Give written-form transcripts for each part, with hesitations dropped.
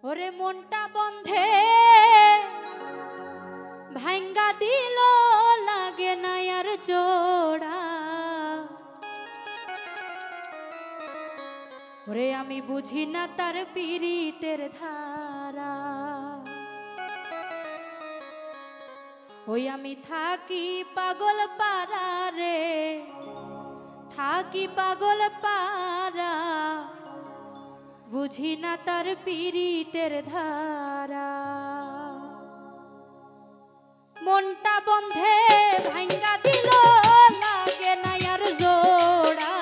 ওরে মনটা বন্ধে ভাঙ্গা দিল লাগে না আর জোড়া। ওরে আমি বুঝি না তার পীড়িতের ধারা। ওই আমি থাকি পাগল পারা রে, থাকি পাগল পারা, বুঝি না তার পীড়িতের ধারা। মনটা বন্ধে ভাঙ্গা দিল লাগে না আর জোড়া।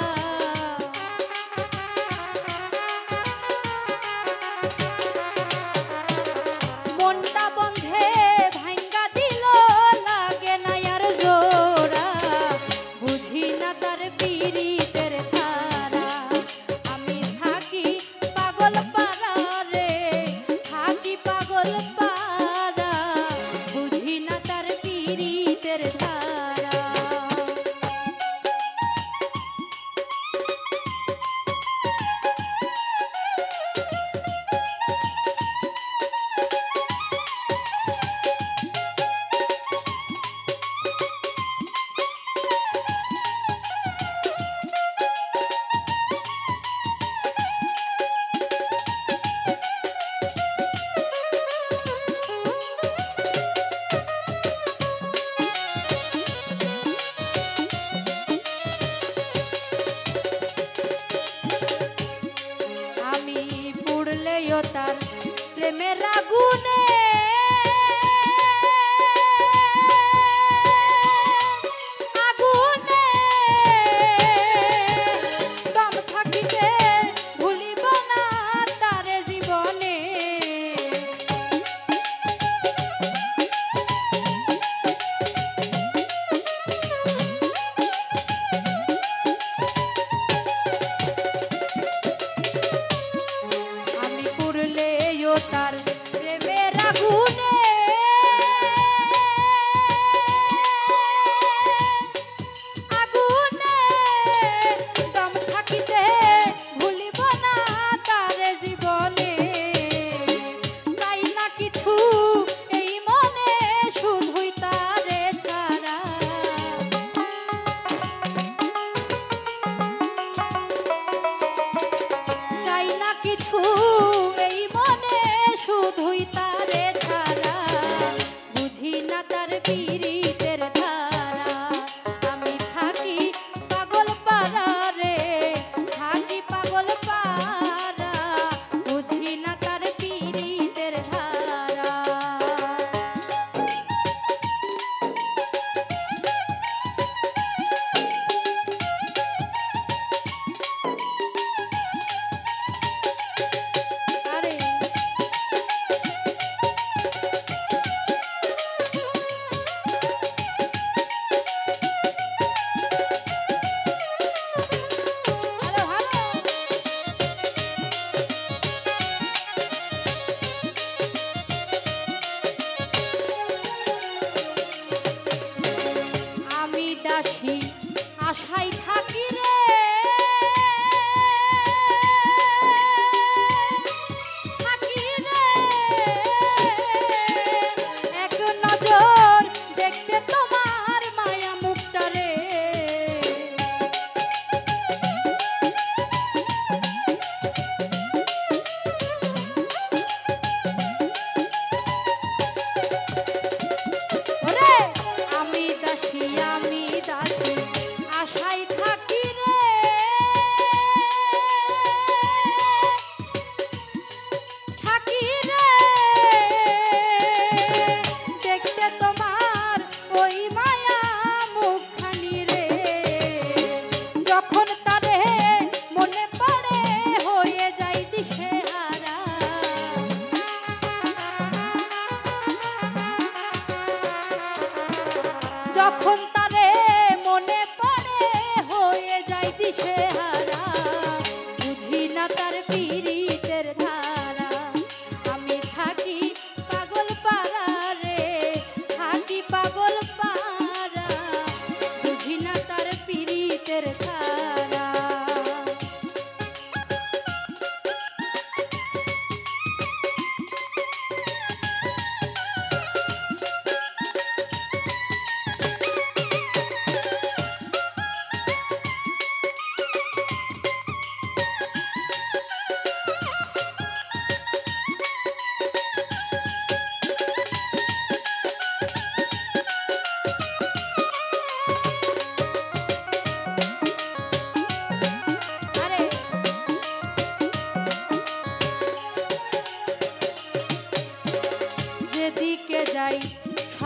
মনটা বন্ধে ভাঙ্গা দিল লাগে না আর জোড়া, বুঝি না তার পীড়িতের ধারা। আমি থাকি পাগল পারা রে, থাকি পাগল পারা, বুঝি না তার পীড়িতের ধারা। তার প্রেমের আগুনে আগুনে দম থাকিতে ভুলিব না তার জীবনে। তার প্রেমের আগুন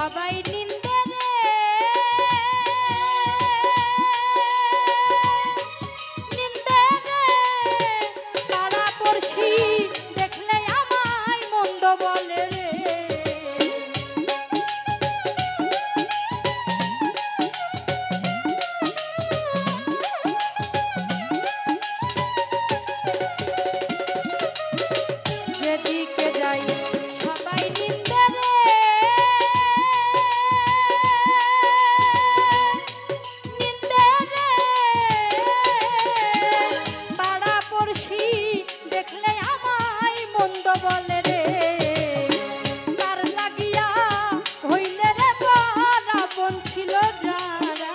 সবাই নিন্দে রে নিন্দে রে পাড়া পড়শি দেখলে আমায় মন্দ বলে রে যেদিকে যাই সবাই নিন্দে রে নিন্দে রে পাড়া পড়শি দেখলে আমায় মন্দ বলে রে তার লাগিয়া হইলে রে বড় আপন ছিল যারা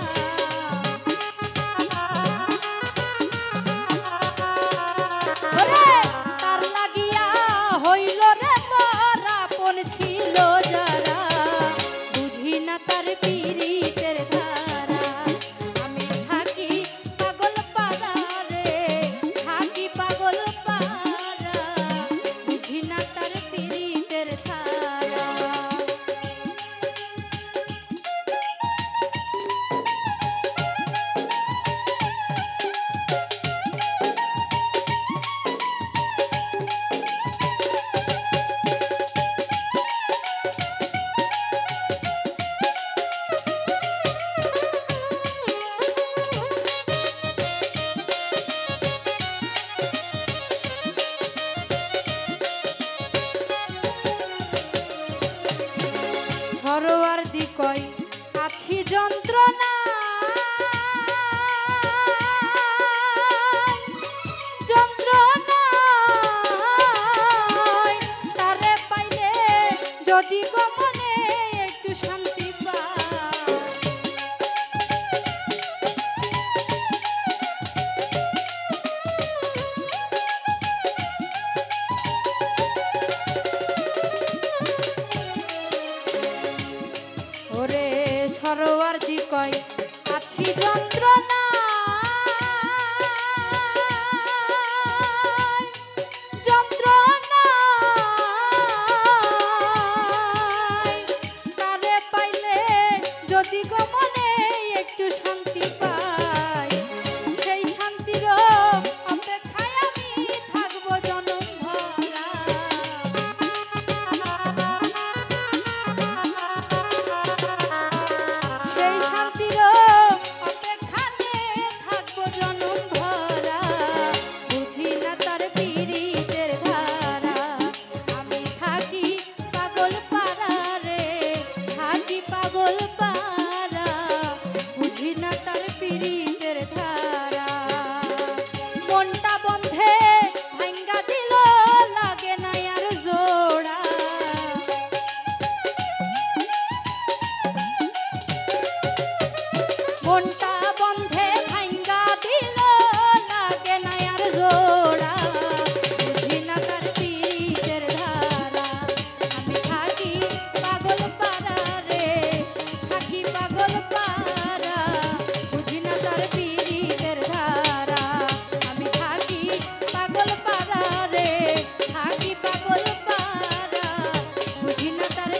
ওরে তার লাগিয়া হইল রে বড় আপন ছিল যারা বুঝি না তার পীড়িতের ধারা আমি থাকি পাগল পাড়া রে থাকি পাগল পাড়া বুঝি না তার পীড়িতের ধারা সরোয়ার দিকয় আছি যন্ত্রণা যন্ত্রণা তারে পাইলে যদি গো মনে একটু শান্তি পায় ওরে সরোয়ার দিকয় আছি যন্ত্রণা যন্ত্রণা তারে পাইলে যদি গো মনে একটু শান্তি পাই সেই শান্তির অপেক্ষায় আমি থাকবো জনম ভরা সেই শান্তির অপেক্ষাতে থাকবো জনম ভরা বুঝি না তার পীড়িতের ধারা আমি থাকি পাগল পাড়া রে থাকি পাগল পাড়া বুঝি না তার পীড়িতের ধারা মনটা বন্ধে ভাঙ্গা দিল লাগে না আর জোড়া মনটা বন্ধে ভাঙ্গা দিল লাগে না আর জোড়া বুঝি না তার পীড়িতের ধারা আমি থাকি পাগল পাড়া রে থাকি পাগল পাড়া বুঝি না তার পীড়িতের ধারা আমি থাকি পাগল পাড়া রে থাকি পাগল পাড়া বুঝি না তার